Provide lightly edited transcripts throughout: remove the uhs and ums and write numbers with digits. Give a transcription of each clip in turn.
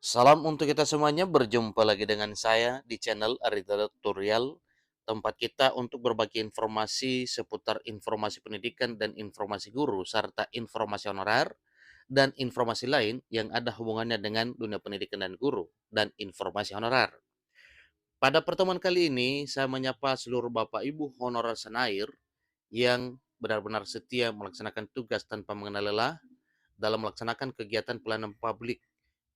Salam untuk kita semuanya, berjumpa lagi dengan saya di channel Arita Tutorial, tempat kita untuk berbagi informasi seputar informasi pendidikan dan informasi guru, serta informasi honorer, dan informasi lain yang ada hubungannya dengan dunia pendidikan dan guru, dan informasi honorer. Pada pertemuan kali ini, saya menyapa seluruh Bapak Ibu honorer senair yang benar-benar setia melaksanakan tugas tanpa mengenal lelah dalam melaksanakan kegiatan pelayanan publik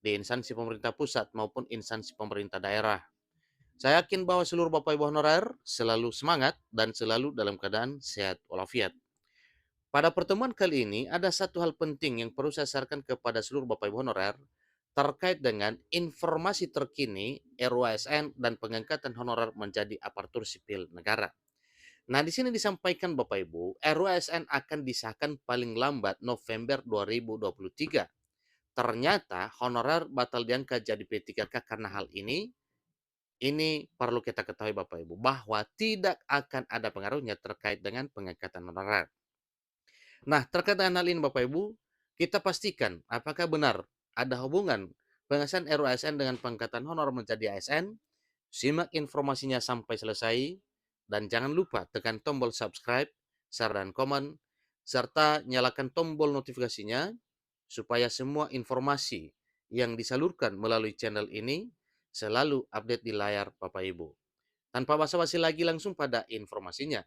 di instansi pemerintah pusat maupun instansi pemerintah daerah. Saya yakin bahwa seluruh Bapak Ibu honorer selalu semangat dan selalu dalam keadaan sehat walafiat. Pada pertemuan kali ini ada satu hal penting yang perlu saya sarankan kepada seluruh Bapak Ibu honorer terkait dengan informasi terkini RUASN dan pengangkatan honorer menjadi aparatur sipil negara. Nah, di sini disampaikan Bapak Ibu, RUASN akan disahkan paling lambat November 2023. Ternyata honorer batal diangkat jadi P3K karena hal ini perlu kita ketahui Bapak Ibu, bahwa tidak akan ada pengaruhnya terkait dengan pengangkatan honorer. Nah, terkait dengan hal ini Bapak Ibu, kita pastikan apakah benar ada hubungan pengesahan RUASN dengan pengangkatan honor menjadi ASN. Simak informasinya sampai selesai, dan jangan lupa tekan tombol subscribe, share, dan komen, serta nyalakan tombol notifikasinya supaya semua informasi yang disalurkan melalui channel ini selalu update di layar Bapak Ibu. Tanpa basa-basi lagi, langsung pada informasinya.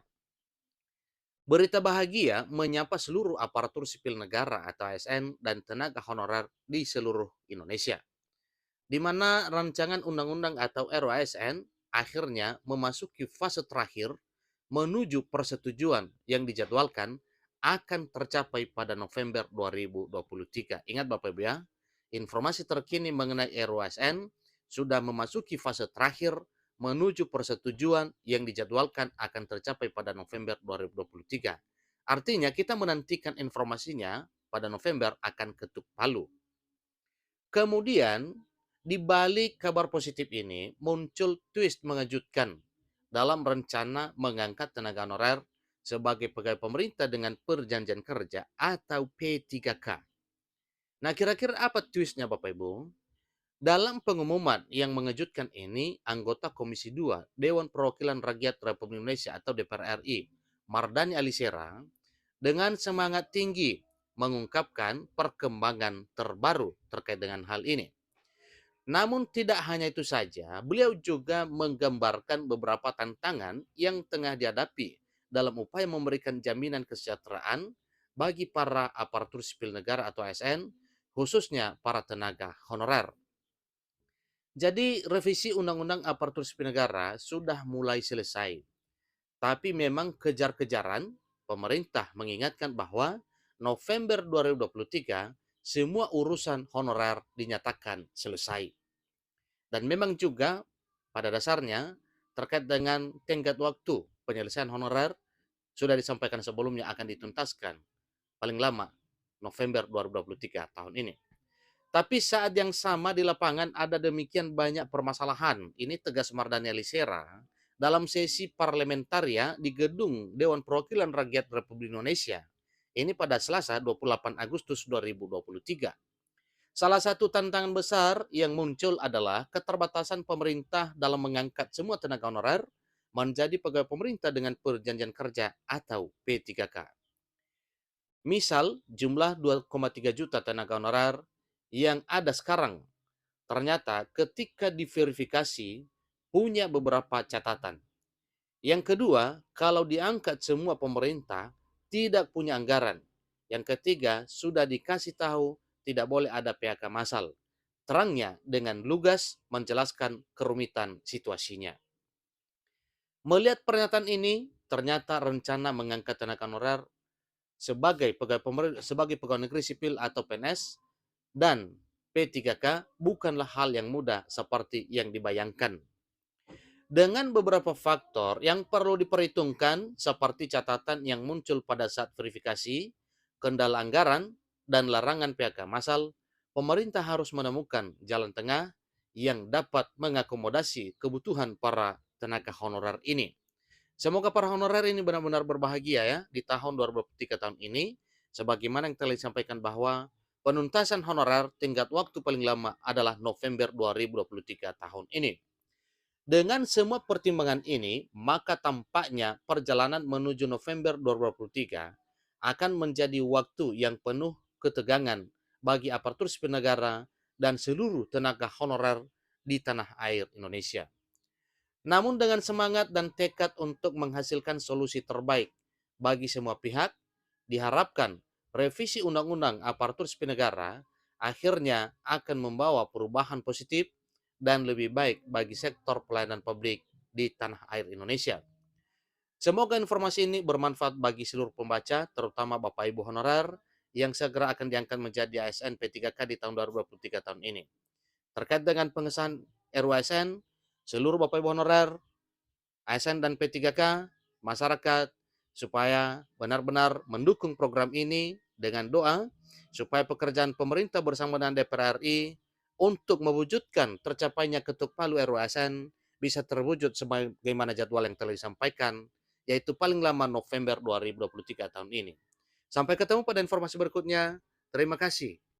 Berita bahagia menyapa seluruh aparatur sipil negara atau ASN dan tenaga honorer di seluruh Indonesia, di mana rancangan undang-undang atau RUASN akhirnya memasuki fase terakhir menuju persetujuan yang dijadwalkan akan tercapai pada November 2023. Ingat Bapak Ibu ya, informasi terkini mengenai RUASN sudah memasuki fase terakhir menuju persetujuan yang dijadwalkan akan tercapai pada November 2023. Artinya kita menantikan informasinya pada November akan ketuk palu. Kemudian, di balik kabar positif ini, muncul twist mengejutkan dalam rencana mengangkat tenaga honorer sebagai pegawai pemerintah dengan perjanjian kerja atau P3K. Nah, kira-kira apa twistnya Bapak Ibu? Dalam pengumuman yang mengejutkan ini, anggota Komisi 2 Dewan Perwakilan Rakyat Republik Indonesia atau DPR RI, Mardani Alisera, dengan semangat tinggi mengungkapkan perkembangan terbaru terkait dengan hal ini. Namun tidak hanya itu saja, beliau juga menggambarkan beberapa tantangan yang tengah dihadapi dalam upaya memberikan jaminan kesejahteraan bagi para aparatur sipil negara atau ASN, khususnya para tenaga honorer. Jadi revisi Undang-Undang Aparatur Sipil Negara sudah mulai selesai. Tapi memang kejar-kejaran pemerintah mengingatkan bahwa November 2023 semua urusan honorer dinyatakan selesai. Dan memang juga pada dasarnya terkait dengan tenggat waktu penyelesaian honorer sudah disampaikan sebelumnya akan dituntaskan paling lama November 2023 tahun ini. Tapi saat yang sama di lapangan ada demikian banyak permasalahan. Ini tegas Mardani Alisera dalam sesi parlamentaria di gedung Dewan Perwakilan Rakyat Republik Indonesia. Ini pada Selasa 28 Agustus 2023. Salah satu tantangan besar yang muncul adalah keterbatasan pemerintah dalam mengangkat semua tenaga honorer menjadi pegawai pemerintah dengan perjanjian kerja atau P3K. Misal, jumlah 2,3 juta tenaga honorer yang ada sekarang ternyata ketika diverifikasi punya beberapa catatan. Yang kedua, kalau diangkat semua pemerintah tidak punya anggaran. Yang ketiga, sudah dikasih tahu tidak boleh ada PHK massal. Terangnya dengan lugas menjelaskan kerumitan situasinya. Melihat pernyataan ini, ternyata rencana mengangkat tenaga honorer sebagai pegawai negeri sipil atau PNS dan P3K bukanlah hal yang mudah seperti yang dibayangkan. Dengan beberapa faktor yang perlu diperhitungkan seperti catatan yang muncul pada saat verifikasi, kendala anggaran, dan larangan PHK massal, pemerintah harus menemukan jalan tengah yang dapat mengakomodasi kebutuhan para tenaga honorer ini. Semoga para honorer ini benar-benar berbahagia ya di tahun 2023 tahun ini, sebagaimana yang telah disampaikan bahwa Penuntasan honorer tingkat waktu paling lama adalah November 2023 tahun ini. Dengan semua pertimbangan ini, maka tampaknya perjalanan menuju November 2023 akan menjadi waktu yang penuh ketegangan bagi aparatur sipil negara dan seluruh tenaga honorer di tanah air Indonesia. Namun dengan semangat dan tekad untuk menghasilkan solusi terbaik bagi semua pihak, diharapkan revisi Undang-Undang Aparatur Sipil Negara akhirnya akan membawa perubahan positif dan lebih baik bagi sektor pelayanan publik di tanah air Indonesia. Semoga informasi ini bermanfaat bagi seluruh pembaca, terutama Bapak Ibu honorer yang segera akan diangkat menjadi ASN P3K di tahun 2023 tahun ini. Terkait dengan pengesahan RUASN, seluruh Bapak Ibu honorer, ASN dan P3K, masyarakat, supaya benar-benar mendukung program ini dengan doa, supaya pekerjaan pemerintah bersama dengan DPR RI untuk mewujudkan tercapainya ketuk palu RUASN bisa terwujud sebagaimana jadwal yang telah disampaikan, yaitu paling lama November 2023 tahun ini. Sampai ketemu pada informasi berikutnya. Terima kasih.